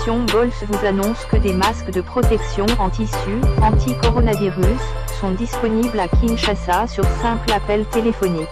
Fondation Bols vous annonce que des masques de protection en tissu, anti-coronavirus, sont disponibles à Kinshasa sur simple appel téléphonique.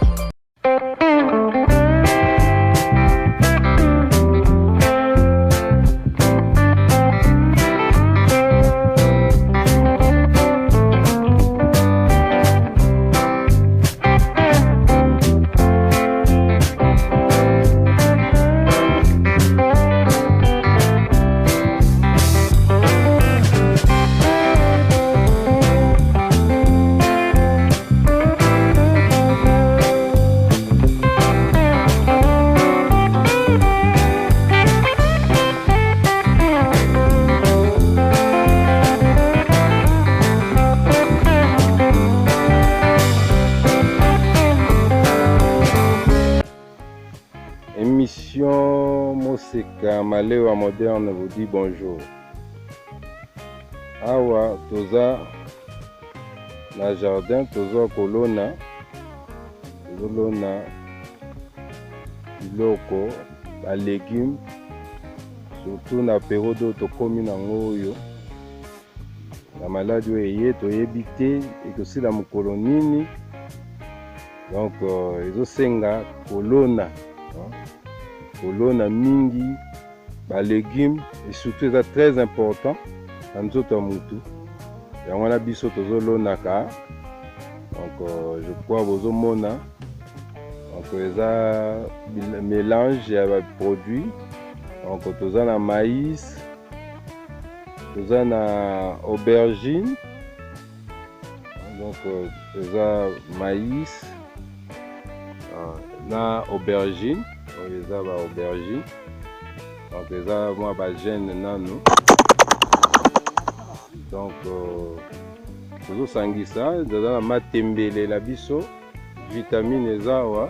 Émission Moseka Malewa Moderne vous dit bonjour. Awa toza na jardin toza kolona biloko ba légumes surtout na période tokomi nango oyo na maladi oyo eye toyebi te ekosila mokolo nini donc ezosenga kolona mingi ba légumes et surtout eza très important na nzoto ya mutu yango wana biso tozolonaka donc je crois bozomona donc eza mélange ya ba produits donc toza na maïs toza na aubergine donc eza maïs na aubergine eza ba aubergine donc eza mwa ba gène nano donc tozosangisa eza na matembele na biso vitamine eza awa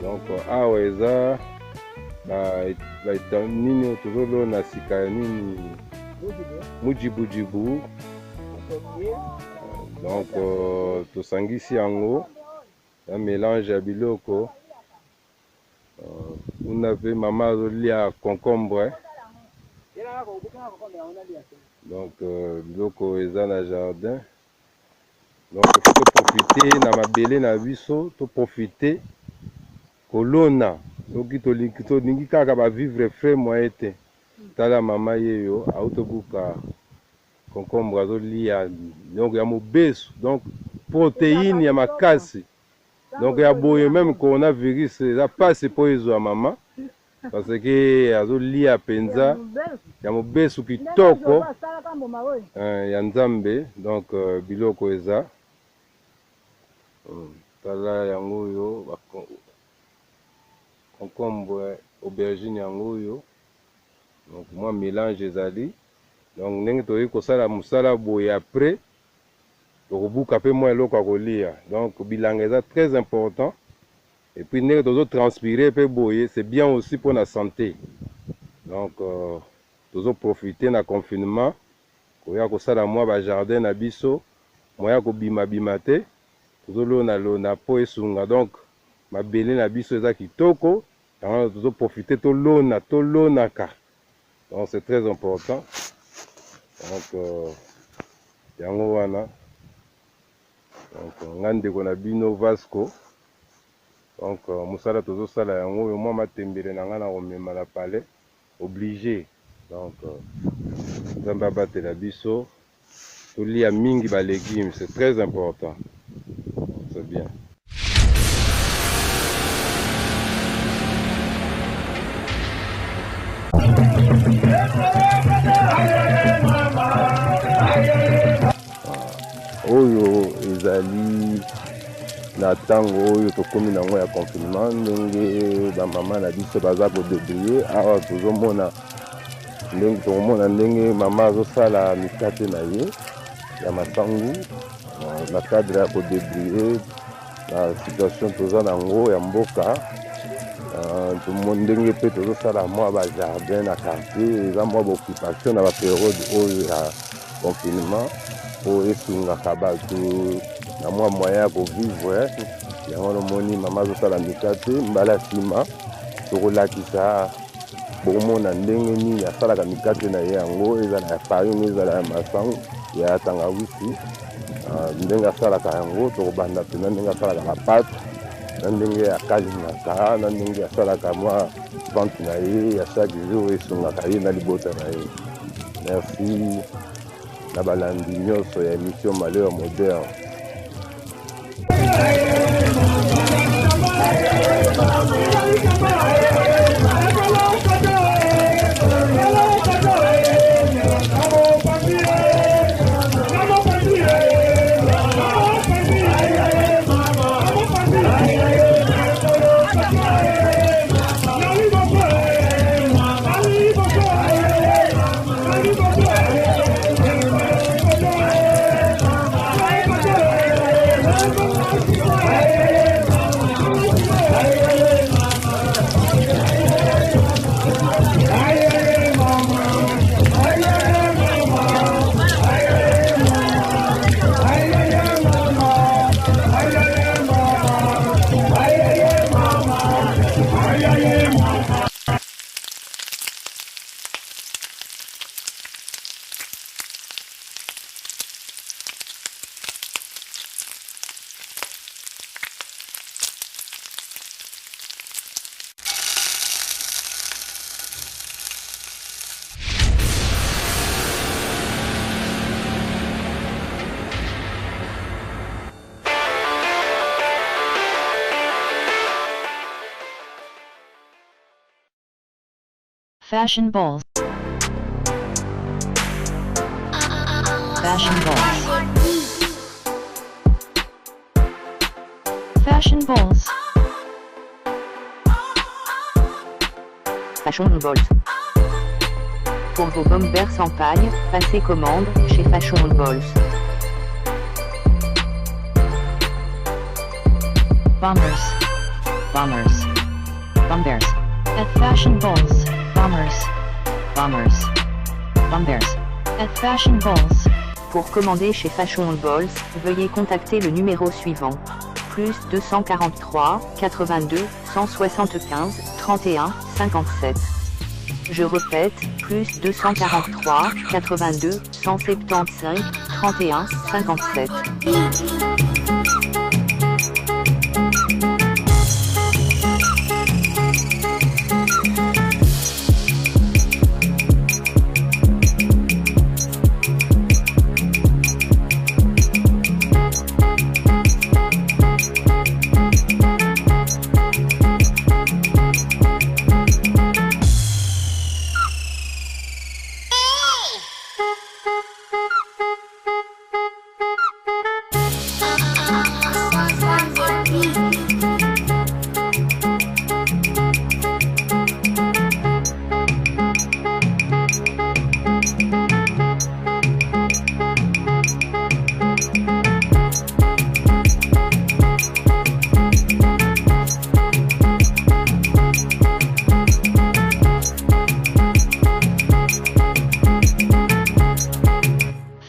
donc awa eza nini oyo tozolona sika ya nini mujibujibu donc tosangisi yango un mélange ya biloko kuna pe mama azolia concombre donc biloko eza na jardin donc faut profiter na mabele na biso to profiter kolona soki tolingi kaka bavivre frais moyen te tala mama yeyo autobuka concombre azolia donc ya mobesu donc protéine ya makasi donc ya boye même coronavirus eza pasi po ezwa mama parce que azolia penza ya mobesu kitoko ya nzambe donc biloko eza tala yango oyo concombre aubergine yango oyo donc mwa mélange ezali donc ndenge toyei kosala mosala boye après tokobuka pe mwa eloko ya kolia donc bilanga eza très important et puis ndenge tozotranspire pe boye c'est bien aussi pour la santé donc tozoprofite na confinement koya kosala mwa bajardin na biso moya kobimabima te tozolonalona po esunga donc mabele na biso eza kitoko yango tozoprofite tolonaka donc c'est très important donc yango wana donc nga ndeko na bino Vasco donc mosala tozosala yango oyo mwa matembele na nga na komema na palais obligé donc nzambe abatela biso tolia mingi ba légumes c'est très important c'est bien. Oyo ezali na ntango oyo tokomi nango ya confinement ndenge bamama na biso baza kodébrouiller awa tozomona ndenge mama azosala mikate na ye ya masangu na cadre ya kodébrouiller na situation toza nango ya mboka ndenge mpe tozosala mwa bajardin na quartier eza mwa baoccupation na bapériode oyo ya confinement po esungaka bato na mwa moyen ya kovivre yango nomoni mama azosala mikate mbala nsima tokolakisa bokomona ndenge nini asalaka mikate na ye yango ezala ya farine ezala ya masango ya tangawisi ndenge asalaka yango tokobanda mpena ndenge asalaka na pate na ndenge akalingaka na ndenge asalaka mwa vente na ye ya chaque jour esungaka ye na libota na ye. Merci na balandi nyonso ya émission Malheur Moderne. Fashion balls. Fashion balls. Fashion balls. Fashion balls. Pour vos bombers sans paille, passez commande chez Fashion balls. Bombers. Bombers. Bombers. At Fashion balls. Bombers. Bombers. Bombers. At Fashion balls. Pour commander chez Fashion balls, veuillez contacter le numéro suivant. Plus 243 82 175 31 57. Je répète, plus 243 82 175 31 57.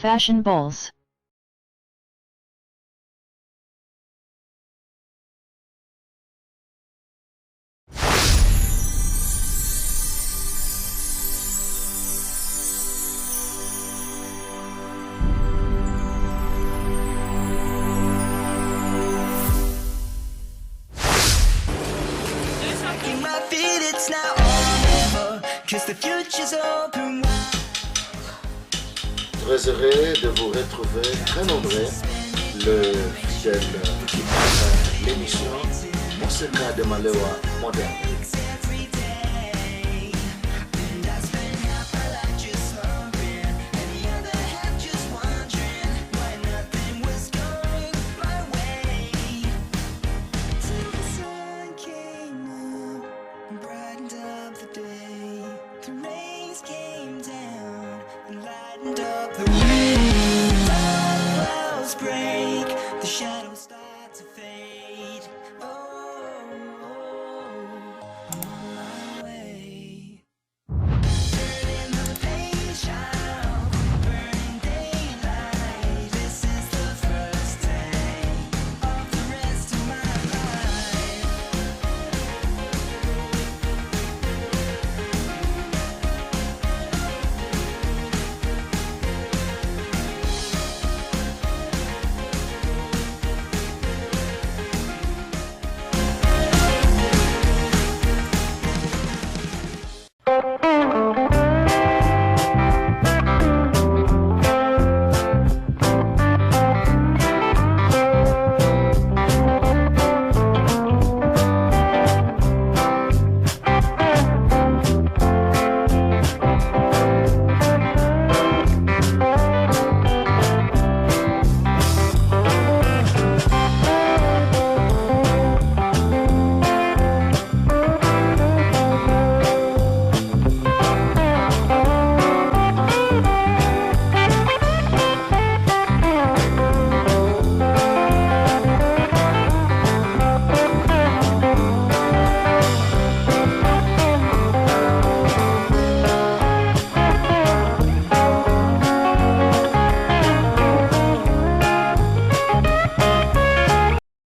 Fashion balls. Très heureux de vous retrouver très nombreux le fidèle qui partage l'émission Mon secret de Malheur Moderne.